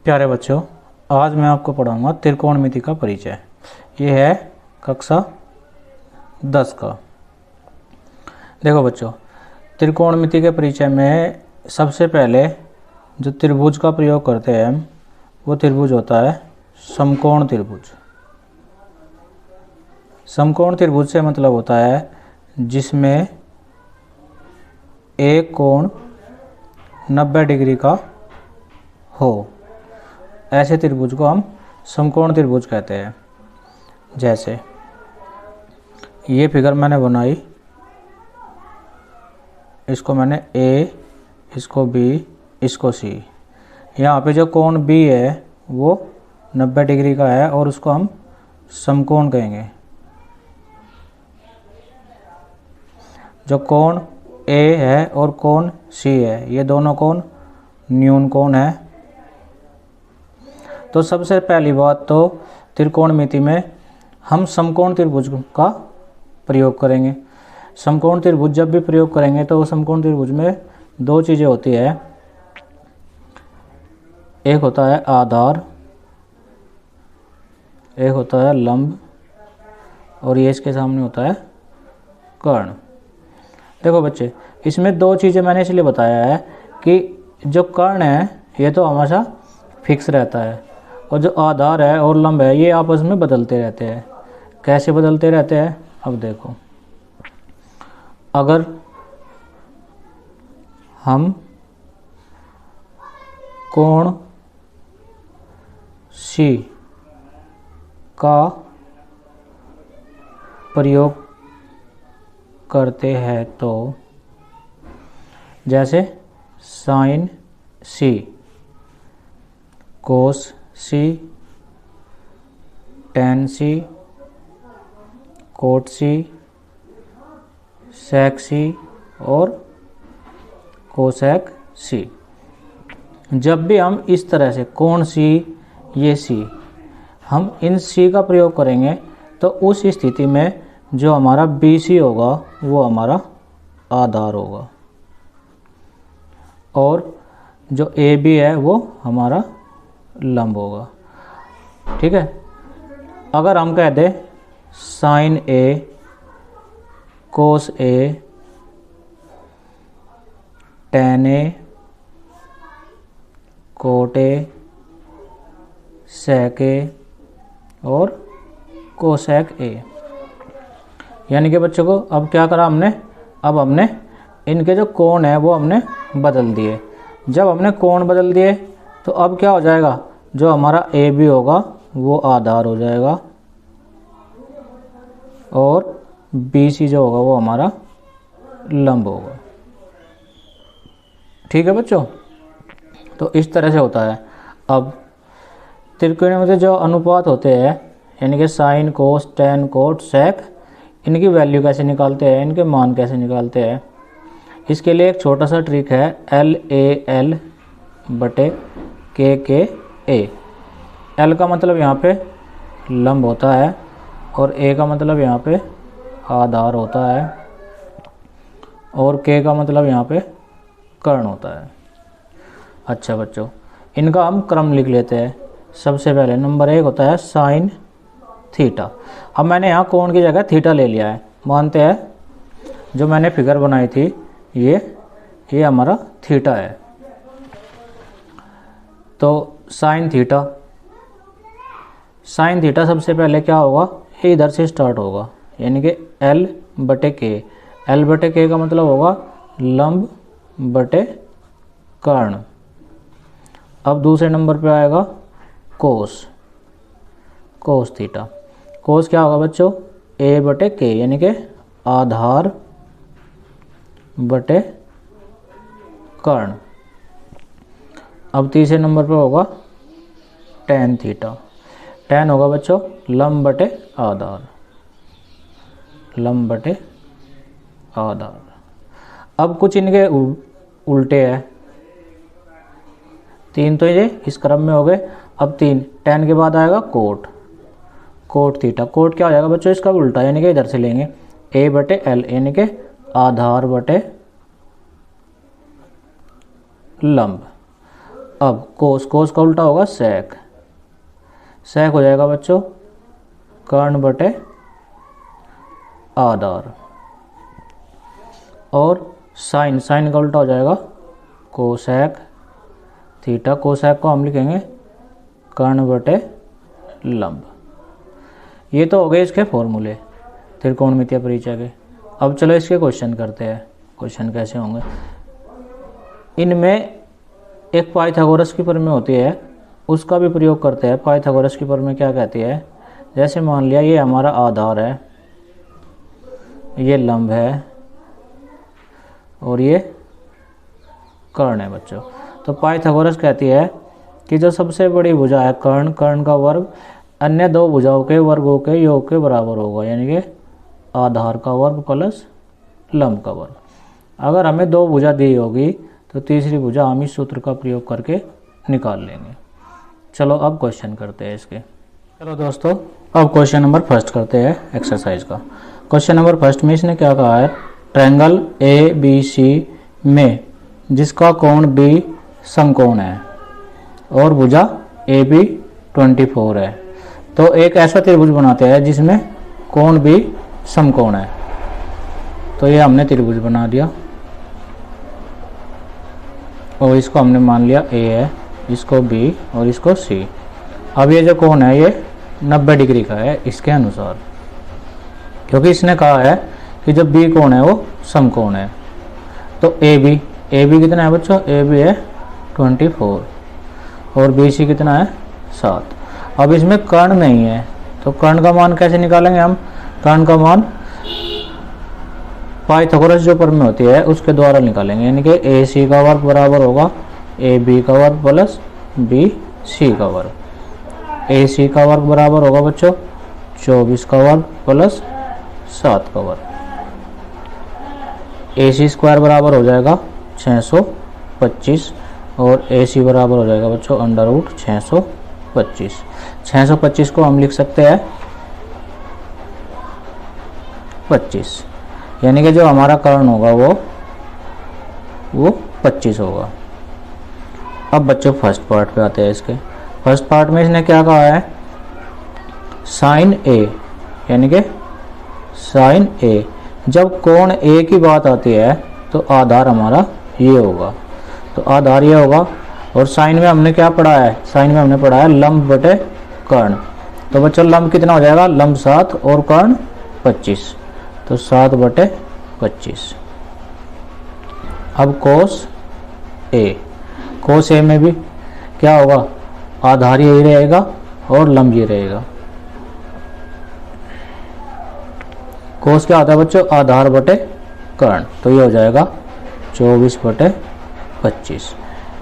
प्यारे बच्चों, आज मैं आपको पढ़ाऊंगा त्रिकोणमिति का परिचय। ये है कक्षा 10 का। देखो बच्चों, त्रिकोणमिति के परिचय में सबसे पहले जो त्रिभुज का प्रयोग करते हैं हम, वो त्रिभुज होता है समकोण त्रिभुज। समकोण त्रिभुज से मतलब होता है जिसमें एक कोण 90 डिग्री का हो, ऐसे त्रिभुज को हम समकोण त्रिभुज कहते हैं। जैसे ये फिगर मैंने बनाई, इसको मैंने ए, इसको बी, इसको सी। यहाँ पे जो कोण बी है वो 90 डिग्री का है और उसको हम समकोण कहेंगे। जो कोण ए है और कोण सी है, ये दोनों कोण न्यून कोण है। तो सबसे पहली बात तो त्रिकोणमिति में हम समकोण त्रिभुज का प्रयोग करेंगे। समकोण त्रिभुज जब भी प्रयोग करेंगे तो समकोण त्रिभुज में दो चीज़ें होती है। एक होता है आधार, एक होता है लंब, और ये इसके सामने होता है कर्ण। देखो बच्चे, इसमें दो चीज़ें मैंने इसलिए बताया है कि जो कर्ण है ये तो हमेशा फिक्स रहता है, और जो आधार है और लंब है ये आपस में बदलते रहते हैं। कैसे बदलते रहते हैं? अब देखो, अगर हम कोण सी का प्रयोग करते हैं तो जैसे साइन सी, कोस सी, टेन सी, कोट सी, सेक सी और कोसेक सी। जब भी हम इस तरह से कोण सी, ये सी, हम इन सी का प्रयोग करेंगे तो उस स्थिति में जो हमारा बी सी होगा वो हमारा आधार होगा, और जो ए बी है वो हमारा लंब होगा। ठीक है। अगर हम कह दें sine A, cos A, tan A, cot A, sec A और कोसेक ए, यानी कि बच्चों को अब क्या करा हमने, अब हमने इनके जो कोण है वो हमने बदल दिए। जब हमने कोण बदल दिए तो अब क्या हो जाएगा, जो हमारा ए बी होगा वो आधार हो जाएगा और बी सी जो होगा वो हमारा लंब होगा। ठीक है बच्चों, तो इस तरह से होता है। अब त्रिकोणमिति में जो अनुपात होते हैं, यानी कि साइन, कोस, टेन, कोट, सेक, इनकी वैल्यू कैसे निकालते हैं, इनके मान कैसे निकालते हैं, इसके लिए एक छोटा सा ट्रिक है। एल ए एल बटे के ए। एल का मतलब यहाँ पे लंब होता है और ए का मतलब यहाँ पे आधार होता है और के का मतलब यहाँ पे कर्ण होता है। अच्छा बच्चों, इनका हम क्रम लिख लेते हैं। सबसे पहले नंबर 1 होता है साइन थीटा। अब मैंने यहाँ कोण की जगह थीटा ले लिया है। मानते हैं जो मैंने फिगर बनाई थी ये हमारा थीटा है। तो साइन थीटा, साइन थीटा सबसे पहले क्या होगा, ये इधर से स्टार्ट होगा, यानी कि एल बटे के। एल बटे के का मतलब होगा लंब बटे कर्ण। अब दूसरे नंबर पे आएगा कोस, कोस थीटा। कोस क्या होगा बच्चों, ए बटे के, यानी कि आधार बटे कर्ण। अब तीसरे नंबर पे होगा टेन थीटा। टेन होगा बच्चों लंब बटे आधार, लंब बटे आधार। अब कुछ इनके उल्टे हैं। 3 तो ये इस क्रम में हो गए। अब 3, टेन के बाद आएगा कोट, कोट थीटा। कोट क्या हो जाएगा बच्चों, इसका उल्टा, यानी कि इधर से लेंगे ए बटे एल, यानी कि आधार बटे लंब। अब कोस, कोस का उल्टा होगा सेक, सेक हो जाएगा बच्चों कर्ण बटे आधार। और साइन, साइन का उल्टा हो जाएगा कोसेक थीटा, कोसेक को हम लिखेंगे कर्ण बटे लंब। ये तो हो गए इसके फॉर्मूले त्रिकोणमितीय परिचय के। अब चलो इसके क्वेश्चन करते हैं। क्वेश्चन कैसे होंगे, इनमें एक पाइथागोरस की प्रमेय होती है, उसका भी प्रयोग करते हैं। पाइथागोरस की प्रमेय क्या कहती है, जैसे मान लिया ये हमारा आधार है, ये लंब है और ये कर्ण है बच्चों। तो पाइथागोरस कहती है कि जो सबसे बड़ी भुजा है कर्ण, कर्ण का वर्ग अन्य दो भुजाओं के वर्गों के योग के बराबर होगा, यानी कि आधार का वर्ग प्लस लंब का वर्ग। अगर हमें दो भुजा दी होगी तो तीसरी भुजा हम इस सूत्र का प्रयोग करके निकाल लेंगे। चलो अब क्वेश्चन करते हैं इसके। चलो दोस्तों अब क्वेश्चन नंबर फर्स्ट करते हैं एक्सरसाइज का। क्वेश्चन नंबर फर्स्ट में इसने क्या कहा है, ट्रायंगल ए बी सी में जिसका कोण बी समकोण है और भुजा ए बी 24 है, तो एक ऐसा त्रिभुज बनाते हैं जिसमें कोण भी समकोण है। तो ये हमने त्रिभुज बना दिया और इसको हमने मान लिया ए है, इसको बी और इसको सी। अब ये जो कोण है ये 90 डिग्री का है इसके अनुसार, क्योंकि इसने कहा है कि जब बी कोण है वो समकोण है। तो ए बी कितना है बच्चों, ए बी है 24 और बी सी कितना है 7। अब इसमें कर्ण नहीं है तो कर्ण का मान कैसे निकालेंगे हम, कर्ण का मान पाइथागोरस जो प्रमेय होती है उसके द्वारा निकालेंगे, यानी कि ए सी का वर्ग बराबर होगा ए बी का वर्ग प्लस बी सी का वर्ग। ए सी का वर्ग बराबर होगा बच्चों 24 का वर्ग प्लस 7 का वर्ग। ए सी स्क्वायर बराबर हो जाएगा 625 और ए सी बराबर हो जाएगा बच्चों अंडर रूट 625। 625 को हम लिख सकते हैं 25, यानी कि जो हमारा कर्ण होगा वो 25 होगा। अब बच्चों फर्स्ट पार्ट पे आते हैं इसके। फर्स्ट पार्ट में इसने क्या कहा है, साइन ए, यानी कि साइन ए, जब कोण ए की बात आती है तो आधार हमारा ये होगा, तो आधार ये होगा। और साइन में हमने क्या पढ़ा है, साइन में हमने पढ़ा है लंब बटे कर्ण। तो बच्चों लंब कितना हो जाएगा, लंब 7 और कर्ण 25, तो 7 बटे 25। अब कोस ए, कोस ए में भी क्या होगा, आधार यही रहेगा और लंब ये रहेगा। कोस क्या होता है बच्चों, आधार बटे कर्ण, तो ये हो जाएगा 24 बटे 25।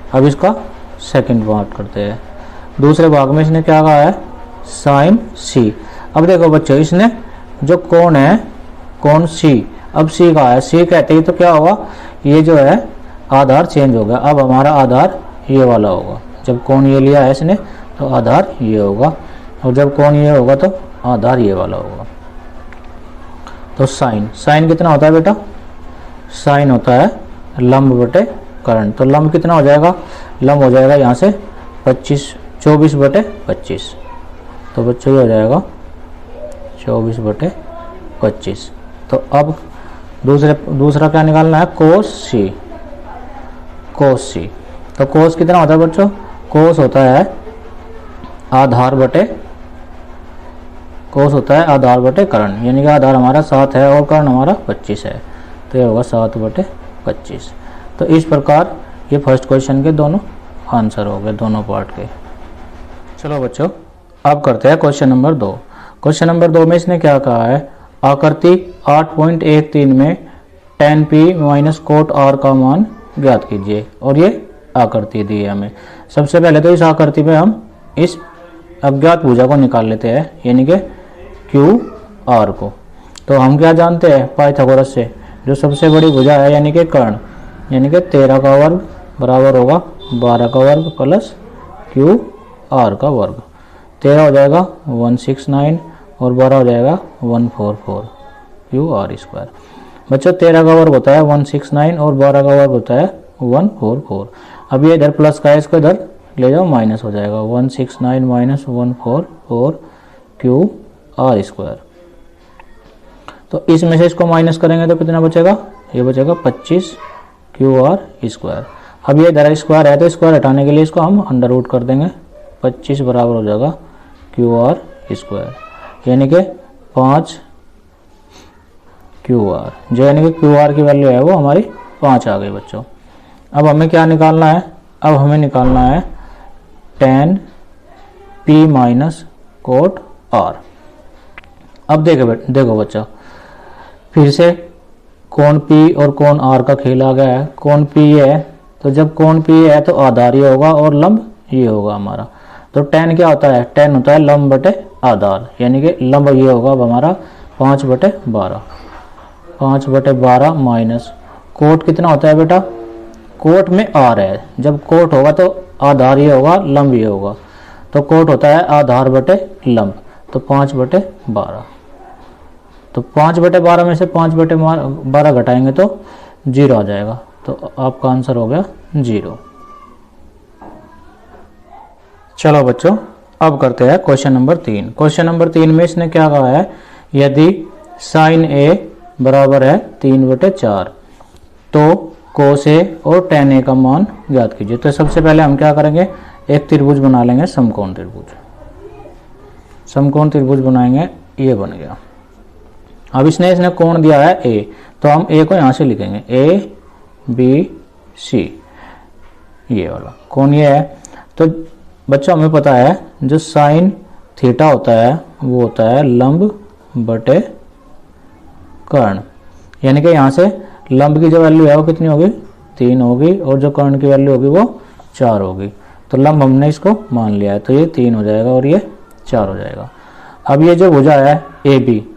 अब इसका सेकंड पार्ट करते हैं। दूसरे भाग में इसने क्या कहा है, साइन सी। अब देखो बच्चों इसने जो कोण है कोण सी, अब सी का है, सी कहते ही तो क्या होगा, ये जो है आधार चेंज हो गया। अब हमारा आधार ये वाला होगा, जब कोण ये लिया है इसने तो आधार ये होगा, और जब कोण ये होगा तो आधार ये वाला होगा। तो साइन, साइन कितना होता है बेटा, साइन होता है लंब बटे कर्ण। तो लंब कितना हो जाएगा, लंब हो जाएगा यहाँ से 24 बटे 25। तो बच्चों ये हो जाएगा 24 बटे 25। तो अब दूसरा क्या निकालना है, कोस सी, कोस सी। तो कोस कितना होता है बच्चों, कोस होता है आधार बटे, कोस होता है आधार बटे कर्ण, यानी कि आधार हमारा 7 है और कर्ण हमारा 25 है, तो ये होगा 7 बटे 25। तो इस प्रकार ये फर्स्ट क्वेश्चन के दोनों आंसर हो गए, दोनों पार्ट के। चलो बच्चों अब करते हैं क्वेश्चन नंबर 2। क्वेश्चन नंबर 2 में इसने क्या कहा है, आकृति 8.13 में tan p minus cot r का मान ज्ञात कीजिए, और ये आकृति दी है हमें। सबसे पहले तो इस आकृति में हम इस अज्ञात भुजा को निकाल लेते हैं, यानी कि क्यू आर को। तो हम क्या जानते हैं पाइथागोरस से, जो सबसे बड़ी भुजा है यानी कि कर्ण, यानी कि 13 का वर्ग बराबर होगा 12 का वर्ग प्लस क्यू आर का वर्ग। 13 हो जाएगा 169 और 12 हो जाएगा 144 क्यू आर स्क्वायर। बच्चों 13 का वर्ग होता है 169 और 12 का वर्ग होता है 144। अब ये इधर प्लस का है, इसको इधर ले जाओ माइनस हो जाएगा 169 माइनस 144 क्यू आर स्क्वायर। तो इसमें से इसको माइनस करेंगे तो कितना बचेगा, ये बचेगा 25 क्यू आर स्क्वायर। अब ये इधर स्क्वायर है तो स्क्वायर हटाने के लिए इसको हम अंडर रूट कर देंगे, 25 बराबर हो जाएगा क्यू आर स्क्वायर, यानी कि 5 क्यू आर, जो यानी कि क्यू आर की वैल्यू है वो हमारी 5 आ गई बच्चों। अब हमें क्या निकालना है, अब हमें निकालना है tan p minus cot r। अब देखो बच्चों, फिर से कोण p और कोण r का खेल आ गया है। कोण p है तो जब कोण p है तो आधार ये होगा और लंब ये होगा हमारा। तो tan क्या होता है, tan होता है लंब बटे आधार, यानी कि लंब ये होगा अब हमारा 5/12, 5/12 माइनस कोट कितना होता है बेटा, कोट में r है, जब कोट होगा तो आधार ये होगा लंब ये होगा, तो कोट होता है आधार बटे लंब, तो 5/12। तो 5/12 में से 5/12 घटाएंगे तो 0 आ जाएगा, तो आपका आंसर हो गया 0। चलो बच्चों अब करते हैं क्वेश्चन नंबर 3। क्वेश्चन नंबर 3 में इसने क्या कहा है, यदि साइन ए बराबर है 3/4 तो कोस ए और tan ए का मान ज्ञात कीजिए। तो सबसे पहले हम क्या करेंगे, एक त्रिभुज बना लेंगे, समकोण त्रिभुज। समकोण त्रिभुज बनाएंगे, ये बन गया। अब इसने कोण दिया है ए, तो हम ए को यहाँ से लिखेंगे ए बी सी, ये वाला कोण ये है। तो बच्चों हमें पता है जो साइन थीटा होता है वो होता है लंब बटे कर्ण, यानी कि यहाँ से लंब की जो वैल्यू है वो कितनी होगी, 3 होगी, और जो कर्ण की वैल्यू होगी वो 4 होगी। तो लंब हमने इसको मान लिया है, तो ये 3 हो जाएगा और ये 4 हो जाएगा। अब ये जो भुजा है ए बी,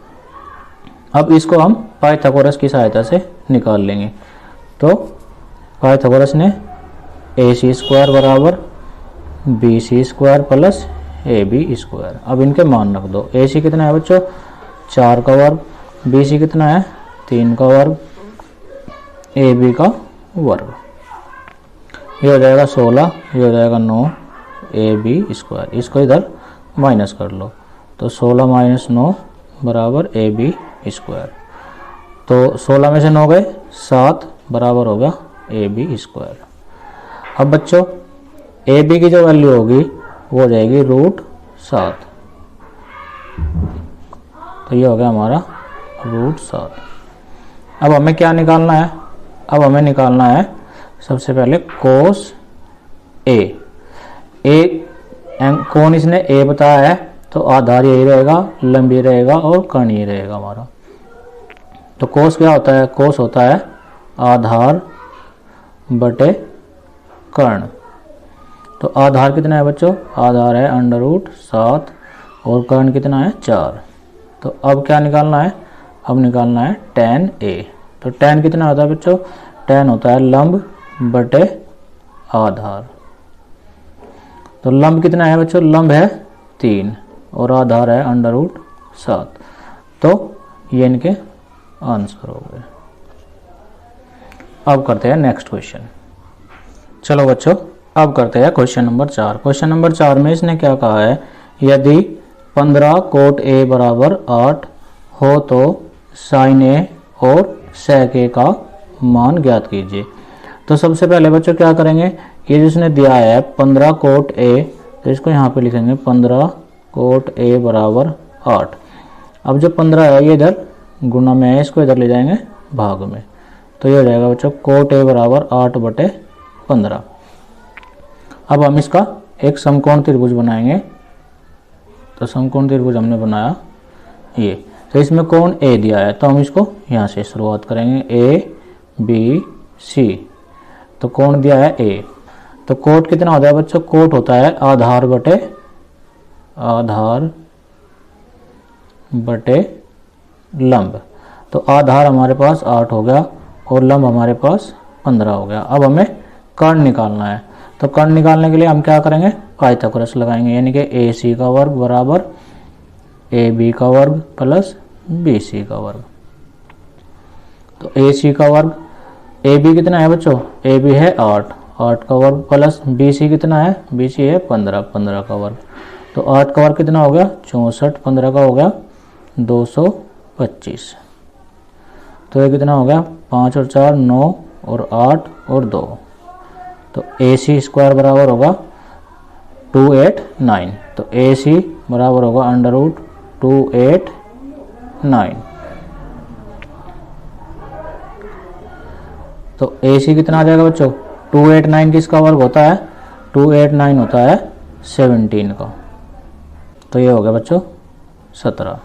अब इसको हम पाइथागोरस की सहायता से निकाल लेंगे। तो पाइथागोरस ने ए सी स्क्वायर बराबर B C square plus A B square. अब इनके मान रख दो, ए सी कितना है बच्चों 4 का वर्ग, बी सी कितना है 3 का वर्ग, ए बी का वर्ग, ये हो जाएगा 16, ये हो जाएगा 9 ए बी स्क्वायर। इसको इधर माइनस कर लो, तो 16 माइनस 9 बराबर ए बी स्क्वायर। तो 16 में से 9 गए 7 बराबर हो गया ए बी स्क्वायर। अब बच्चों ए बी की जो वैल्यू होगी वो हो जाएगी √7, तो ये हो गया हमारा √7। अब हमें क्या निकालना है, अब हमें निकालना है सबसे पहले कोस ए। कोण इसने ए बताया है तो आधार यही रहेगा, लंब ये रहेगा और कर्ण ये रहेगा हमारा। तो कोस क्या होता है, कोस होता है आधार बटे कर्ण। तो आधार कितना है बच्चों, आधार है √7 और कर्ण कितना है 4। तो अब क्या निकालना है, अब निकालना है tan a। तो tan कितना होता है बच्चों, tan होता है लंब बटे आधार। तो लंब कितना है बच्चों, लंब है 3 और आधार है √7। तो ये इनके आंसर हो गए। अब करते हैं नेक्स्ट क्वेश्चन। चलो बच्चों अब करते हैं क्वेश्चन नंबर 4। क्वेश्चन नंबर 4 में इसने क्या कहा है, यदि 15 कोट ए बराबर 8 हो तो साइन ए और सेक ए का मान ज्ञात कीजिए। तो सबसे पहले बच्चों क्या करेंगे, ये जिसने दिया है 15 कोट ए, तो इसको यहाँ पे लिखेंगे 15 कोट ए बराबर 8। अब जो 15 है ये इधर गुना में है, इसको इधर ले जाएंगे भाग में, तो ये हो जाएगा बच्चों कोट ए बराबर 8/15। अब हम इसका एक समकोण त्रिभुज बनाएंगे। तो समकोण त्रिभुज हमने बनाया ये, तो इसमें कोण ए दिया है तो हम इसको यहाँ से शुरुआत करेंगे ए बी सी। तो कोण दिया है ए, तो कोट कितना होता है बच्चों, कोट होता है आधार बटे लंब। तो आधार हमारे पास 8 हो गया और लंब हमारे पास 15 हो गया। अब हमें कर्ण निकालना है, तो कर्ण निकालने के लिए हम क्या करेंगे, पाइथागोरस लगाएंगे, यानी कि ए सी का वर्ग बराबर ए बी का वर्ग प्लस बी सी का वर्ग। तो ए सी का वर्ग, ए बी कितना है बच्चों, ए बी है 8 8 का वर्ग प्लस BC कितना है, BC है 15, 15 का वर्ग। तो 8 का वर्ग कितना हो गया 64, 15 का हो गया 225। तो ये कितना हो गया 5 और 4 9 और 8 और 2। तो AC स्क्वायर बराबर होगा 289। तो AC बराबर होगा अंडर रूट 289। तो AC कितना आ जाएगा बच्चों 289 किसका वर्ग होता है, 289 होता है 17 का। तो ये हो गया बच्चों 17।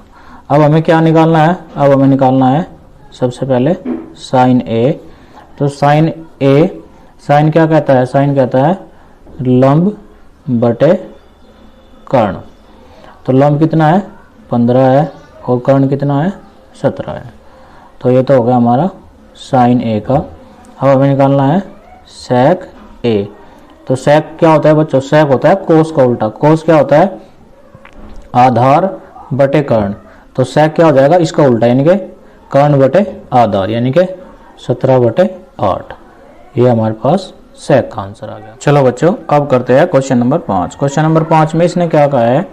अब हमें क्या निकालना है, अब हमें निकालना है सबसे पहले साइन A। तो साइन A, साइन क्या कहता है, साइन कहता है लंब बटे कर्ण। तो लंब कितना है 15 है और कर्ण कितना है 17 है। तो ये तो हो गया हमारा साइन A का। अब हमें निकालना है सेक A। तो सेक क्या होता है बच्चों, सेक होता है कोस का उल्टा। कोस क्या होता है आधार बटे कर्ण। तो सेक क्या हो जाएगा इसका उल्टा, यानी कि कर्ण बटे आधार, यानी कि 17 बटे 8। ये हमारे पास सेक का आंसर आ गया। चलो बच्चों अब करते हैं क्वेश्चन नंबर 5। क्वेश्चन नंबर 5 में इसने क्या कहा है,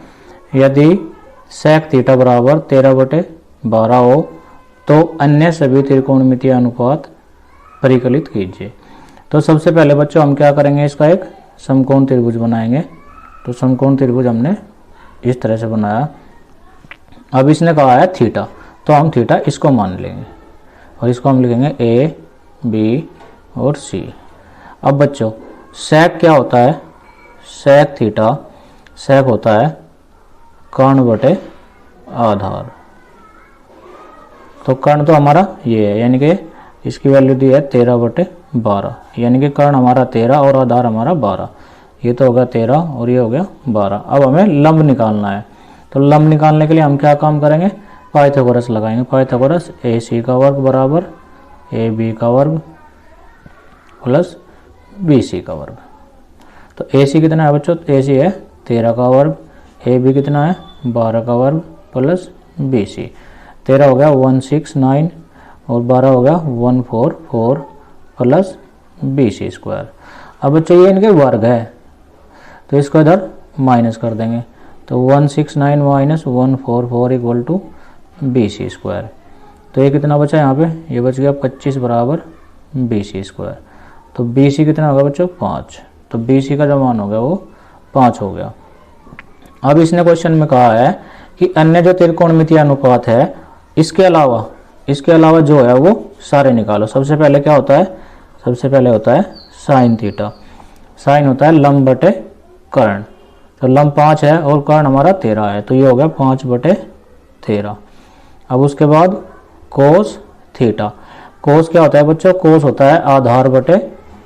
यदि सेक थीटा बराबर 13 बटे 12 हो तो अन्य सभी त्रिकोणमितीय अनुपात परिकलित कीजिए। तो सबसे पहले बच्चों हम क्या करेंगे, इसका एक समकोण त्रिभुज बनाएंगे। तो समकोण त्रिभुज हमने इस तरह से बनाया। अब इसने कहा है थीटा, तो हम थीटा इसको मान लेंगे और इसको हम लिखेंगे A, B और C। अब बच्चों सेक क्या होता है, सेक थीटा, सेक होता है कर्ण बटे आधार। तो कर्ण तो हमारा ये है, यानी कि इसकी वैल्यू दी है 13 बटे 12, यानी कि कर्ण हमारा 13 और आधार हमारा 12। ये तो हो गया 13 और ये हो गया 12। अब हमें लंब निकालना है। तो लंब निकालने के लिए हम क्या काम करेंगे, पाइथागोरस लगाएंगे। पाइथागोरस AC का वर्ग बराबर AB का वर्ग प्लस BC का वर्ग। तो AC कितना है बच्चों, AC है 13 का वर्ग, AB कितना है 12 का वर्ग प्लस BC। 13 हो गया 169 और 12 हो गया 144 प्लस BC स्क्वायर। अब बच्चों ये इनके वर्ग है तो इसको इधर माइनस कर देंगे। तो 169 minus 144 equal to BC square. तो ये कितना बचा यहाँ पे, ये बच गया 25 बराबर BC स्क्वायर। तो BC कितना होगा बच्चों 5। तो BC का जो मान हो गया वो 5 हो गया। अब इसने क्वेश्चन में कहा है कि अन्य जो त्रिकोणमितीय अनुपात है इसके अलावा जो है वो सारे निकालो। सबसे पहले क्या होता है, सबसे पहले होता है साइन थीटा। साइन होता है लंब बटे कर्ण। तो लंब 5 है और कर्ण हमारा 13 है, तो ये हो गया 5 बटे 13। अब उसके बाद कोस थीटा। कोस क्या होता है बच्चों, कोस होता है आधार बटे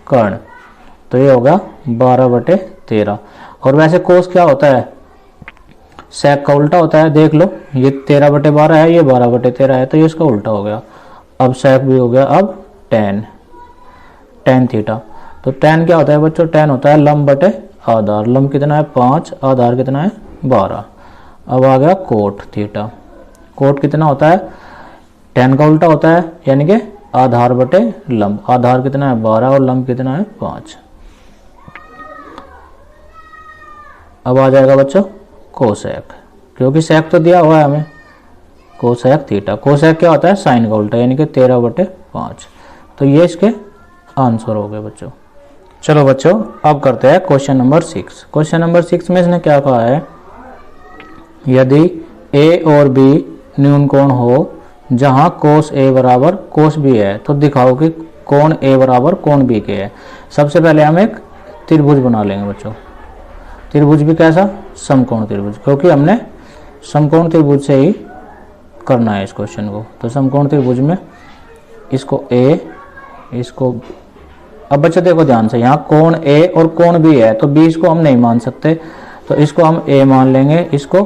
कर्ण। तो ये हो गया 12 बटे 13। और वैसे कोस क्या होता है, सेक का उल्टा होता है। देख लो ये 13 बटे 12 है, ये 12 बटे 13 है, तो ये इसका उल्टा हो गया। अब सेक भी हो गया। अब टेन थीटा। तो टेन क्या होता है बच्चों, टेन होता है लंब बटे आधार। लंब कितना है 5, आधार कितना है 12। अब आ गया कोट थीटा। कोट कितना होता है, टेन का उल्टा होता है, यानी कि आधार बटे लंब। आधार कितना है 12 और लंब कितना है 5। अब आ जाएगा बच्चों कोसेक, क्योंकि सेक तो दिया हुआ है हमें। Cosec theta. कोसेक क्या होता है साइन का उल्टा, यानी कि 13 बटे 5। तो ये इसके आंसर हो गए बच्चों। चलो बच्चों अब करते हैं क्वेश्चन नंबर 6। क्वेश्चन नंबर 6 में इसने क्या कहा है, यदि A और B न्यून कोण हो जहां कोस A बराबर कोस B है तो दिखाओ कि कोण A बराबर कोण B के है। सबसे पहले हम एक त्रिभुज बना लेंगे बच्चों। त्रिभुज भी कैसा, समकोण त्रिभुज, क्योंकि हमने समकोण त्रिभुज से ही करना है इस क्वेश्चन को। तो समकोण त्रिभुज में इसको A, इसको, अब बच्चों देखो ध्यान से, यहाँ कोण A और कोण B है तो B इसको हम नहीं मान सकते, तो इसको हम A मान लेंगे, इसको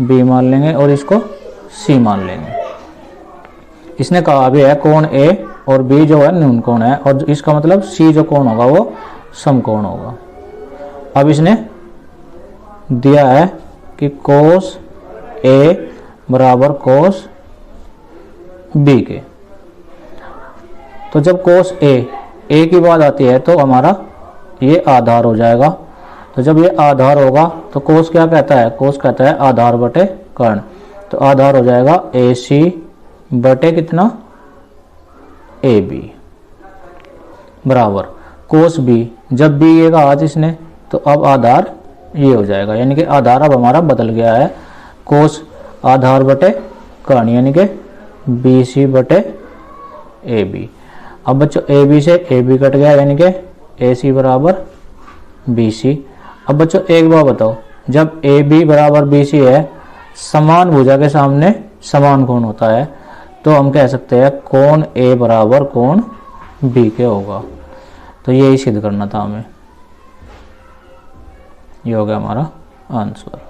B मान लेंगे और इसको C मान लेंगे। इसने कहा भी है कोण A और B जो है न्यून कोण है, और इसका मतलब C जो कोण होगा वो समकोण होगा। अब इसने दिया है कि कोस A बराबर कोस B के। तो जब कोस A की बात आती है तो हमारा ये आधार हो जाएगा। तो जब ये आधार होगा तो कोस क्या कहता है, कोस कहता है आधार बटे कर्ण। तो आधार हो जाएगा AC बटे कितना, AB बराबर कोस B। जब B ये कहा इसने तो अब आधार ये हो जाएगा, यानी कि आधार अब हमारा बदल गया है, कोस आधार बटे कर्ण यानी कि BC बटे AB। अब बच्चों AB से AB कट गया यानी कि AC बराबर BC। अब बच्चों एक बात बताओ, जब AB बराबर BC है, समान भुजा के सामने समान कोण होता है, तो हम कह सकते हैं कोण A बराबर कोण B के होगा। तो यही सिद्ध करना था हमें, ये हो गया हमारा आंसर।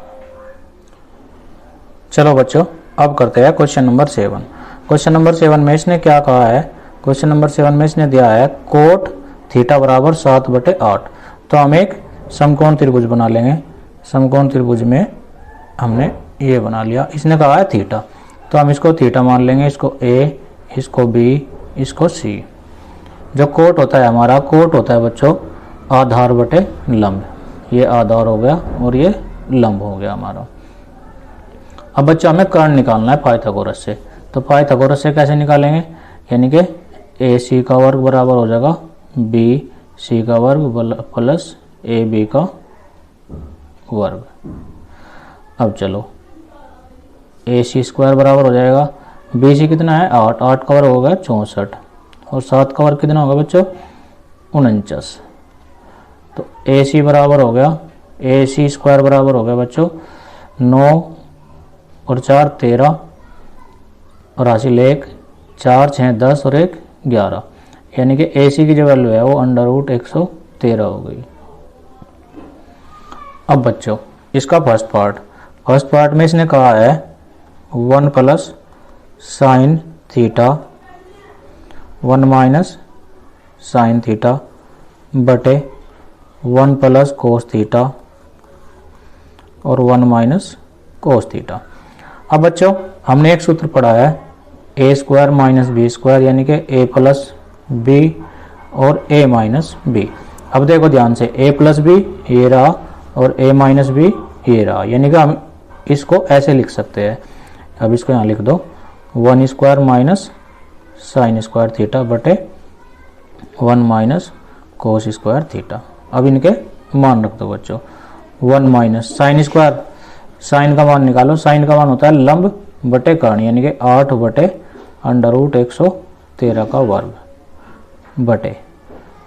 चलो बच्चों अब करते हैं क्वेश्चन नंबर 7। क्वेश्चन नंबर 7 में इसने क्या कहा है, क्वेश्चन नंबर 7 में इसने दिया है कोट थीटा बराबर 7/8। तो हम एक समकोण त्रिभुज बना लेंगे। समकोण त्रिभुज में हमने ये बना लिया, इसने कहा है थीटा, तो हम इसको थीटा मान लेंगे, इसको A, इसको B, इसको C। जो कोट होता है हमारा, कोट होता है बच्चों आधार बटे लंब। ये आधार हो गया और ये लंब हो गया हमारा। अब बच्चों हमें कर्ण निकालना है पाइथागोरस से। तो पाइथागोरस से कैसे निकालेंगे, यानी कि AC का वर्ग बराबर हो जाएगा BC का वर्ग प्लस AB का वर्ग। अब चलो AC स्क्वायर बराबर हो जाएगा, BC कितना है 8, 8 का वर्ग हो गया 64 और 7 का वर्ग कितना होगा बच्चों 49। तो AC बराबर हो गया, AC स्क्वायर बराबर हो गया बच्चों 9 और 4 13 और हासिल 1, 4 6 10 और 1 11, यानी कि AC की जो वैल्यू है वो √113 हो गई। अब बच्चों इसका फर्स्ट पार्ट में इसने कहा है 1 plus sine theta 1 minus sine theta बटे 1 प्लस कोस थीटा और 1 माइनस कोस थीटा। अब बच्चों हमने एक सूत्र पढ़ा है A square minus B square यानी कि A प्लस B और A माइनस B। अब देखो ध्यान से A प्लस B ये रहा और A माइनस B ये रहा, यानी कि हम इसको ऐसे लिख सकते हैं। अब इसको यहाँ लिख दो 1 square minus sine square theta बटे 1 माइनस कोस स्क्वायर थीटा। अब इनके मान रख दो बच्चों, 1 माइनस साइन स्क्वायर, साइन का मान निकालो, साइन का मान होता है लंब बटे कर्ण यानी कि 8 बटे √113 का वर्ग बटे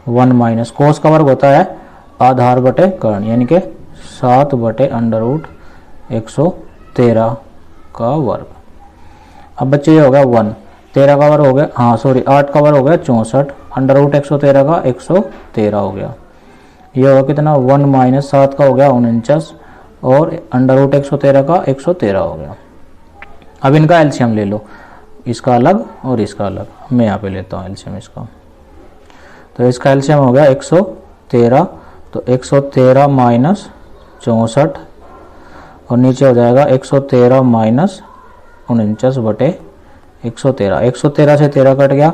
1 माइनस कोस का वर्ग होता है आधार बटे कर्ण यानी कि 7 बटे √113 का वर्ग। अब बच्चे ये हो गया 1, 13 का वर्ग हो गया, हाँ सॉरी 8 का वर्ग हो गया 64, √113 का 113 हो गया। ये होगा कितना 1 माइनस 7 का हो गया 49 और √113 का 113 हो गया। अब इनका एलसीएम ले लो, इसका अलग और इसका अलग, मैं यहाँ पे लेता हूँ एलसीएम इसका। तो इसका एलसीएम हो गया 113, तो 113 माइनस 64 और नीचे हो जाएगा 113 माइनस 49 बटे 113। 113 से 13 कट गया,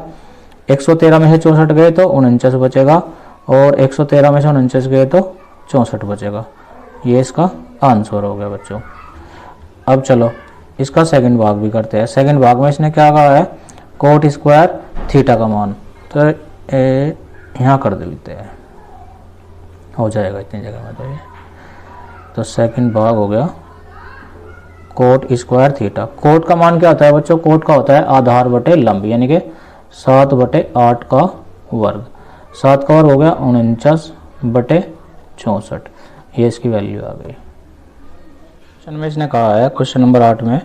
113 में से 64 गए तो 49 बचेगा और 113 में से 49 गए तो 64 बचेगा। ये इसका आंसर हो गया बच्चों। अब चलो इसका सेकंड भाग भी करते हैं। सेकंड भाग में इसने क्या कहा है कोट स्क्वायर थीटा का मान, तो यहाँ कर देते हैं, हो जाएगा इतनी जगह में। तो ये तो सेकंड भाग हो गया कोट स्क्वायर थीटा। कोट का मान क्या होता है बच्चों, कोट का होता है आधार बटे लंब यानी कि 7 बटे 8 का वर्ग। 7 का वर्ग हो गया 49 बटे 64, ये इसकी वैल्यू आ गई। क्वेश्चन में इसने कहा है क्वेश्चन नंबर 8 में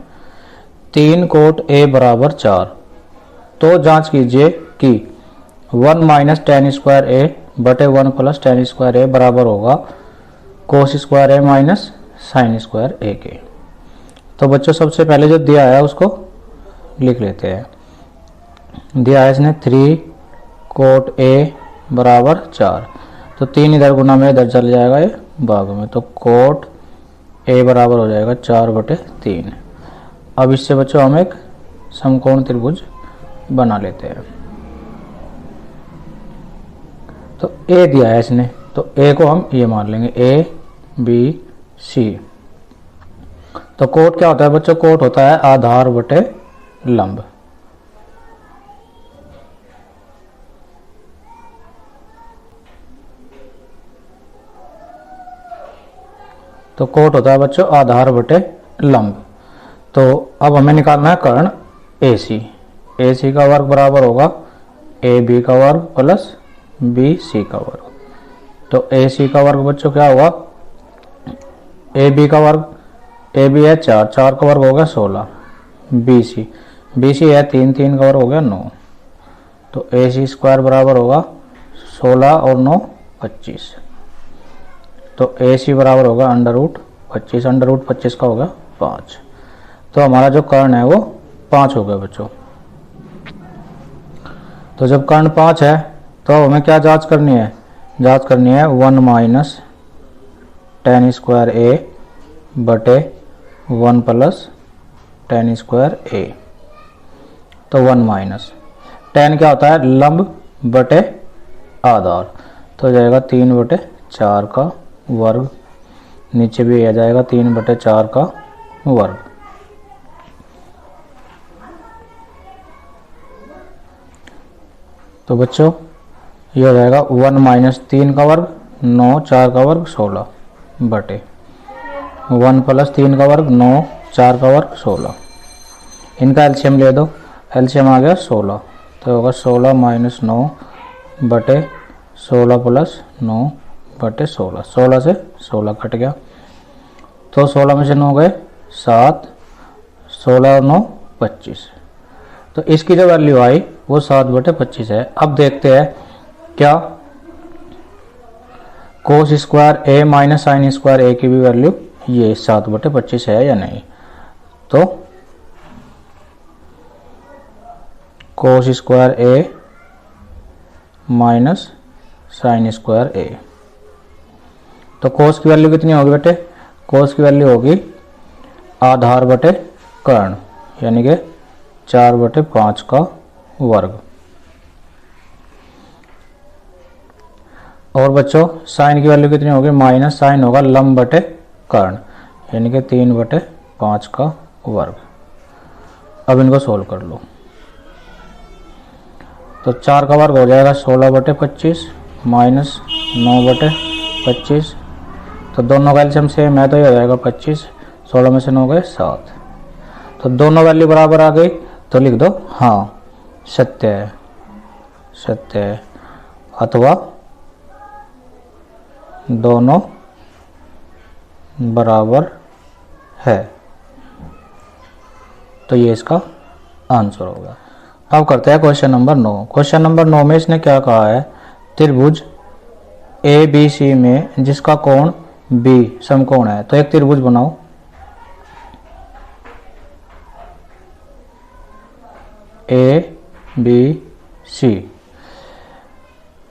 3 कोट A बराबर 4, तो जांच कीजिए कि 1 माइनस टेन स्क्वायर A बटे 1 प्लस टेन स्क्वायर A बराबर होगा cos square A minus sine square A के। तो बच्चों सबसे पहले जो दिया है उसको लिख लेते हैं। दिया है इसने 3 कोट A बराबर 4, तो 3 इधर गुना में इधर चल जाएगा ये भाग में, तो कोट A बराबर हो जाएगा 4 बटे 3। अब इससे बच्चों हम एक समकोण त्रिभुज बना लेते हैं। तो A दिया है इसने, तो ए को हम ये मान लेंगे, ए बी सी। तो कोट क्या होता है बच्चों? कोट होता है आधार बटे लंब। तो कोट होता है बच्चों आधार बटे लंब। तो अब हमें निकालना है कर्ण ए सी। ए सी का वर्ग बराबर होगा ए बी का वर्ग प्लस बी सी का वर्ग। तो ए सी का वर्ग बच्चों क्या होगा? ए बी का वर्ग, ए बी है 4, 4 का वर्ग हो गया 16। बी सी है 3, 3 का वर्ग हो गया 9। तो ए सी स्क्वायर बराबर होगा 16 और 9 25। तो ए सी बराबर होगा अंडर रूट 25, अंडर रूट 25 का होगा 5। तो हमारा जो कर्ण है वो 5 हो गया बच्चों। तो जब कर्ण 5 है तो हमें क्या जांच करनी है? जांच करनी है 1 माइनस टेन स्क्वायर ए बटे 1 प्लस टेन स्क्वायर ए। तो 1 माइनस टेन क्या होता है? लंब बटे आधार। तो हो जाएगा 3 बटे 4 का वर्ग, नीचे भी आ जाएगा 3 बटे 4 का वर्ग। तो बच्चों ये हो जाएगा 1 माइनस 3 का वर्ग 9, 4 का वर्ग 16 बटे 1 प्लस 3 का वर्ग 9, 4 का वर्ग 16। इनका एलसीएम ले दो, एलसीएम आ गया 16। तो होगा 16 माइनस 9 बटे 16 प्लस 9 बटे 16। 16 से 16 कट गया। तो 16 में से 9 गए 7, 16 और 9 25। तो इसकी जो वैल्यू आई वो 7 बटे 25 है। अब देखते हैं क्या कोस स्क्वायर ए माइनस साइन स्क्वायर ए की भी वैल्यू ये 7 बटे 25 है या नहीं। तो कोस स्क्वायर ए माइनस साइन स्क्वायर ए। तो कोस की वैल्यू कितनी होगी बेटे? कोस की वैल्यू होगी आधार बटे कर्ण, यानी कि 4 बटे 5 का वर्ग। और बच्चों साइन की वैल्यू कितनी होगी? माइनस साइन होगा लंब बटे कर्ण, यानी कि 3 बटे 5 का वर्ग। अब इनको सोल्व कर लो। तो 4 का वर्ग हो जाएगा 16 बटे 25 माइनस 9 बटे 25। तो दोनों का एलसीएम सेम है तो ये हो जाएगा 25। 16 में से 9 गए 7। तो दोनों वैल्यू बराबर आ गई तो लिख दो हाँ सत्य है, सत्य है, अथवा दोनों बराबर है। तो ये इसका आंसर होगा। अब करते हैं क्वेश्चन नंबर 9। क्वेश्चन नंबर 9 में इसने क्या कहा है? त्रिभुज ए बी सी में जिसका कोण बी समकोण है। तो एक त्रिभुज बनाओ। ए बी सी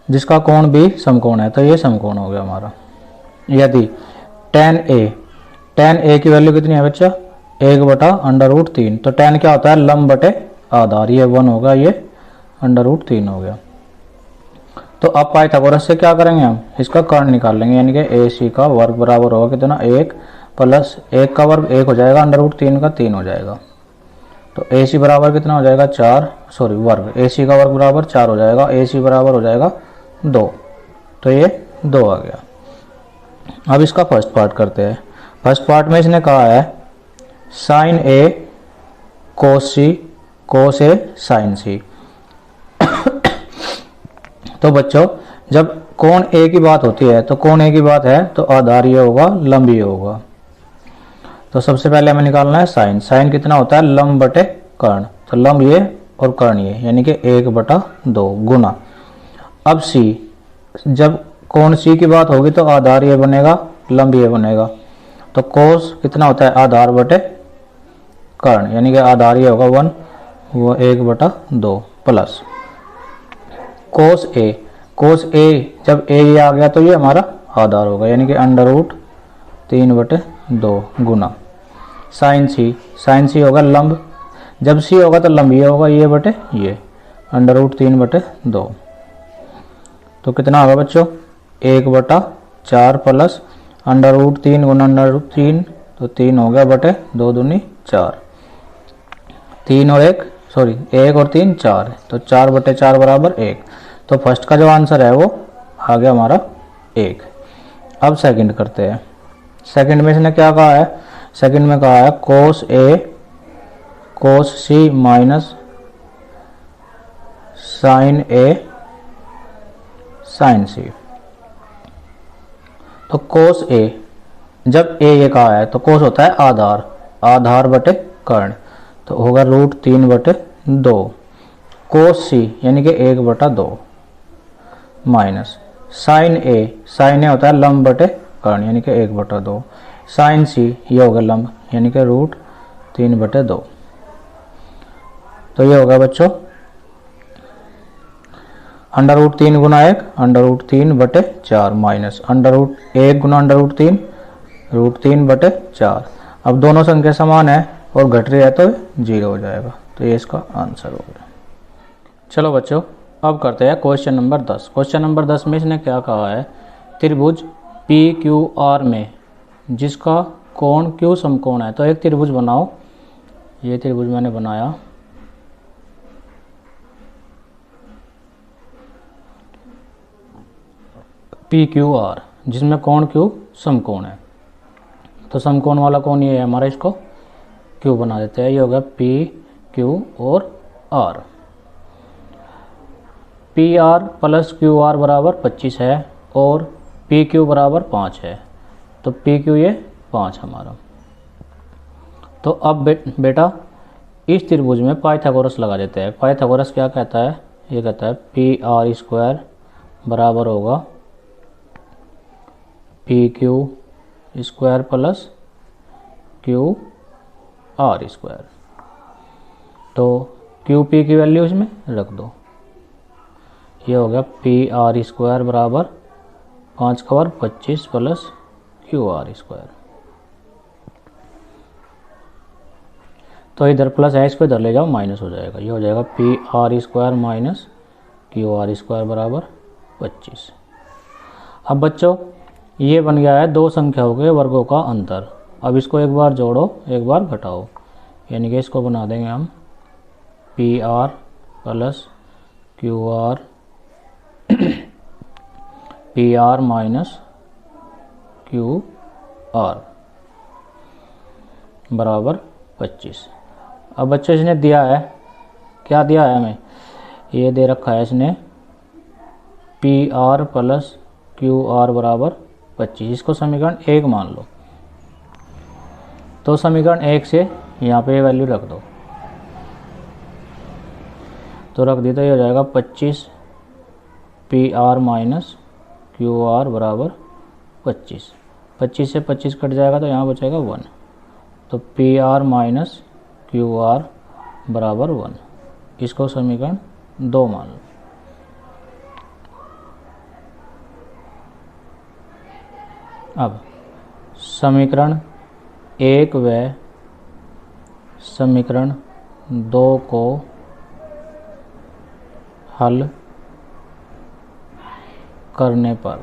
जिसका कोण बी समकोण है। तो ये समकोण हो गया हमारा। यदि tan ए की वैल्यू कितनी है बच्चा? 1 बटा अंडर रूट 3। तो tan क्या होता है? लंब बटे आधार। ये 1 होगा, ये अंडर रूट 3 हो गया। तो अब पाइथागोरस से क्या करेंगे? हम इसका कर्ण निकाल लेंगे, यानी कि ए सी का वर्ग बराबर होगा कितना? 1 प्लस 1 का वर्ग 1 हो जाएगा, अंडर रूट 3 का 3 हो जाएगा। तो ए सी बराबर कितना हो जाएगा? 4, सॉरी वर्ग, ए सी का वर्ग बराबर 4 हो जाएगा। ए सी बराबर हो जाएगा 2। तो ये 2 आ गया। अब इसका फर्स्ट पार्ट करते हैं। फर्स्ट पार्ट में इसने कहा है sign A cos C, cos A sign सी। तो बच्चों जब कोण ए की बात होती है तो कोण ए की बात है तो आधार ये होगा, लंब ये होगा। तो सबसे पहले हमें निकालना है साइन। साइन कितना होता है? लंब बटे कर्ण। तो लंब ये और कर्ण ये, यानी कि 1 बटा 2 गुना। अब सी, जब कोण सी की बात होगी तो आधार ये बनेगा, लंब ये बनेगा। तो कोस कितना होता है? आधार बटे कर्ण, यानी कि आधार ये होगा 1, वो 1 बटा 2 प्लस कोस ए। कोस ए जब ए ये आ गया तो ये हमारा आधार होगा, यानी कि अंडर रूट 3 बटे 2 गुना साइन सी। साइन सी होगा लंब, जब सी होगा तो लंब ये होगा, ये बटे ये, अंडर रूट 3 बटे 2। तो कितना होगा बच्चों? 1/4 प्लस √3 गुना √3 तो 3 हो गया बटे 2 दूनी 4, 3 और 1 सॉरी 1 और 3 4 है तो 4/4 बराबर 1। तो फर्स्ट का जो आंसर है वो आ गया हमारा 1। अब सेकंड करते हैं। सेकंड में इसने क्या कहा है, सेकंड में कहा है cos A cos C minus sin A sin C। तो cos A, जब A ये कहा है तो cos होता है आधार, आधार बटे कर्ण, तो होगा √3/2 cos C यानी कि 1/2 minus sin A, sin A होता है लंब बटे कर्ण यानी कि 1/2 sin C ये होगा लंब यानी कि √3/2। तो ये होगा बच्चों √3 गुना 1 √3/4 माइनस √1 गुना √3 √3/4। अब दोनों संख्या समान है और घट रही है तो 0 हो जाएगा, तो ये इसका आंसर हो गया। चलो बच्चों अब करते हैं क्वेश्चन नंबर 10। क्वेश्चन नंबर 10 में इसने क्या कहा है, त्रिभुज PQR में जिसका कोण Q समकोण है। तो एक त्रिभुज बनाओ, ये त्रिभुज मैंने बनाया, PQR जिसमें कोण Q समकोण है। तो समकोण वाला कोण ये है हमारा, इसको Q बना देते हैं, ये होगा PQ और R। PR प्लस QR बराबर 25 है और PQ बराबर 5 है, तो PQ ये 5 हमारा। तो अब बेटा इस त्रिभुज में पाइथागोरस लगा देते हैं। पाइथागोरस क्या कहता है, ये कहता है PR² बराबर होगा PQ² प्लस QR²। तो QP की वैल्यू इसमें रख दो, ये हो गया PR² बराबर 5 का वर्ग 25 प्लस QR²। तो इधर प्लस है, इसको इधर ले जाओ माइनस हो जाएगा, ये हो जाएगा PR² माइनस QR² बराबर 25। अब बच्चों ये बन गया है दो संख्याओं के वर्गों का अंतर। अब इसको एक बार जोड़ो एक बार घटाओ, यानी कि इसको बना देंगे हम PR plus QR PR minus QR बराबर 25। अब बच्चों इसने दिया है, क्या दिया है हमें, ये दे रखा है इसने PR प्लस QR बराबर 25। इसको समीकरण 1 मान लो, तो समीकरण 1 से यहाँ पे वैल्यू रख दो, तो रख दी तो ये हो जाएगा 25 PR माइनस QR बराबर 25। 25 से 25 कट जाएगा तो यहाँ बचेगा 1, तो PR माइनस QR बराबर 1। इसको समीकरण 2 मान लो। अब समीकरण 1 व समीकरण 2 को हल करने पर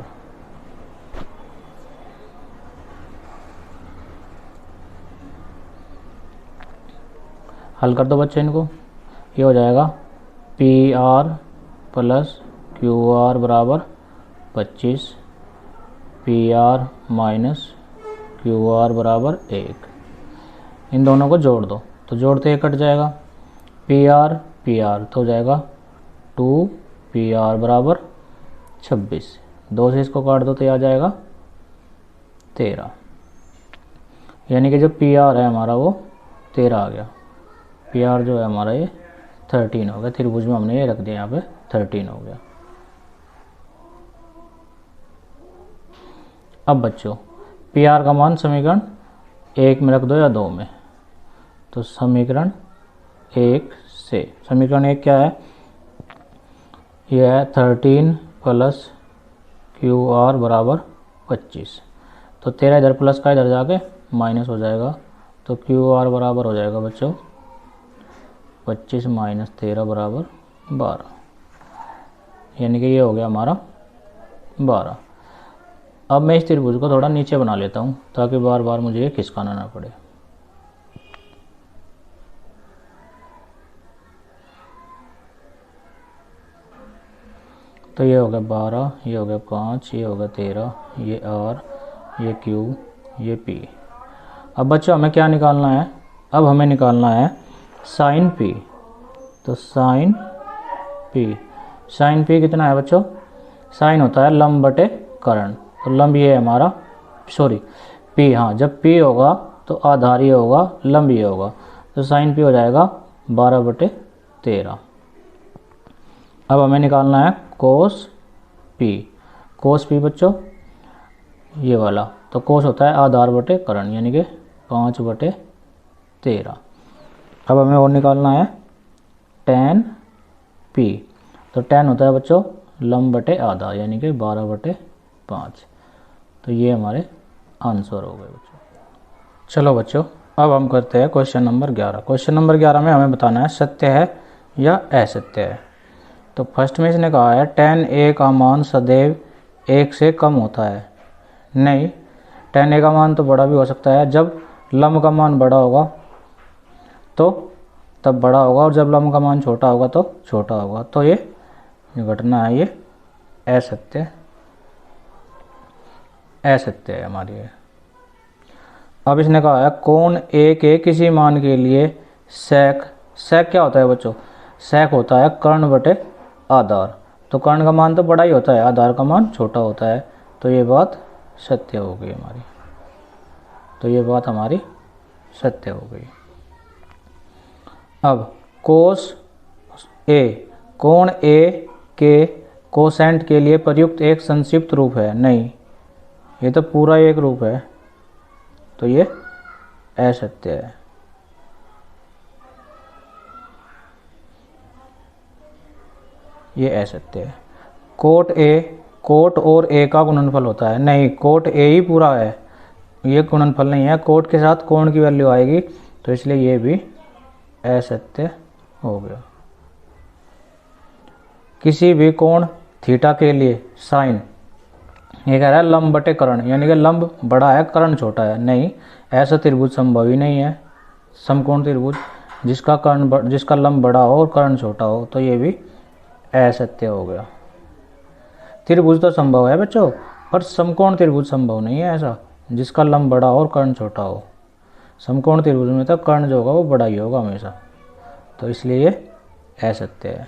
हल कर दो बच्चे इनको, ये हो जाएगा PR प्लस QR बराबर 25 PR माइनस QR बराबर 1। इन दोनों को जोड़ दो, तो जोड़ते ही कट जाएगा PR PR, तो हो जाएगा 2 PR बराबर 26। 2 से इसको काट दो तो ये आ जाएगा 13, यानी कि जो PR है हमारा वो 13 आ गया। PR जो है हमारा ये 13 हो गया, त्रिभुज में हमने ये रख दिया, यहाँ पे 13 हो गया। अब बच्चों PR का मान समीकरण 1 में रख दो या 2 में, तो समीकरण 1 से समीकरण 1 क्या है, यह है 13 प्लस QR बराबर 25। तो 13 इधर प्लस का इधर जाके माइनस हो जाएगा, तो QR बराबर हो जाएगा बच्चों 25 माइनस 13 बराबर 12, यानी कि ये हो गया हमारा 12। अब मैं इस त्रिभुज को थोड़ा नीचे बना लेता हूँ ताकि बार बार मुझे ये खिसकाना ना पड़े। तो ये हो गया 12, ये हो गया 5, ये हो गया 13, ये R, ये Q, ये P। अब बच्चों हमें क्या निकालना है? अब हमें निकालना है साइन P। तो साइन P कितना है बच्चों? साइन होता है लंब बटे कर्ण। तो लंब ये है हमारा, सॉरी P, हाँ जब P होगा तो आधार ये होगा, लंब ये होगा। तो साइन P हो जाएगा 12/13। अब हमें निकालना है कोस P बच्चों ये वाला। तो कोस होता है आधार बटे कर्ण यानी कि 5/13। अब हमें और निकालना है tan P। तो tan होता है बच्चों लंब बटे आधार यानी कि 12/5। तो ये हमारे आंसर हो गए बच्चों। चलो बच्चों अब हम करते हैं क्वेश्चन नंबर 11। क्वेश्चन नंबर 11 में हमें बताना है सत्य है या असत्य है। तो फर्स्ट में इसने कहा है tan A का मान सदैव 1 से कम होता है। नहीं, tan A का मान तो बड़ा भी हो सकता है। जब लंब का मान बड़ा होगा तो तब बड़ा होगा, और जब लंब का मान छोटा होगा तो छोटा होगा। तो ये घटना है, ये असत्य है हमारी है। अब इसने कहा है कोण A के किसी मान के लिए sec क्या होता है बच्चों? sec होता है कर्ण बटे आधार। तो कर्ण का मान तो बड़ा ही होता है, आधार का मान छोटा होता है। तो ये बात सत्य हो गई हमारी। तो ये बात हमारी सत्य हो गई। अब कोस A, कोण A के कोसेंट के लिए प्रयुक्त एक संक्षिप्त रूप है। नहीं, ये तो पूरा एक रूप है। तो ये असत्य है। ये असत्य है। कोट और A का गुणनफल होता है। नहीं, कोट A ही पूरा है, ये गुणनफल नहीं है। कोट के साथ कोण की वैल्यू आएगी, तो इसलिए ये भी असत्य हो गया। किसी भी कोण थीटा के लिए साइन, ये कह रहा है लंब बटे कर्ण यानी कि लंब बड़ा है कर्ण छोटा है। नहीं, ऐसा त्रिभुज संभव ही नहीं है। समकोण त्रिभुज जिसका लंब बड़ा हो और कर्ण छोटा हो, तो ये भी असत्य हो गया। त्रिभुज तो संभव है बच्चों, पर समकोण त्रिभुज संभव नहीं है ऐसा जिसका लंब बड़ा हो और कर्ण छोटा हो। समकोण त्रिभुज में तो कर्ण जो होगा वो बड़ा ही होगा हमेशा। तो इसलिए ये असत्य है।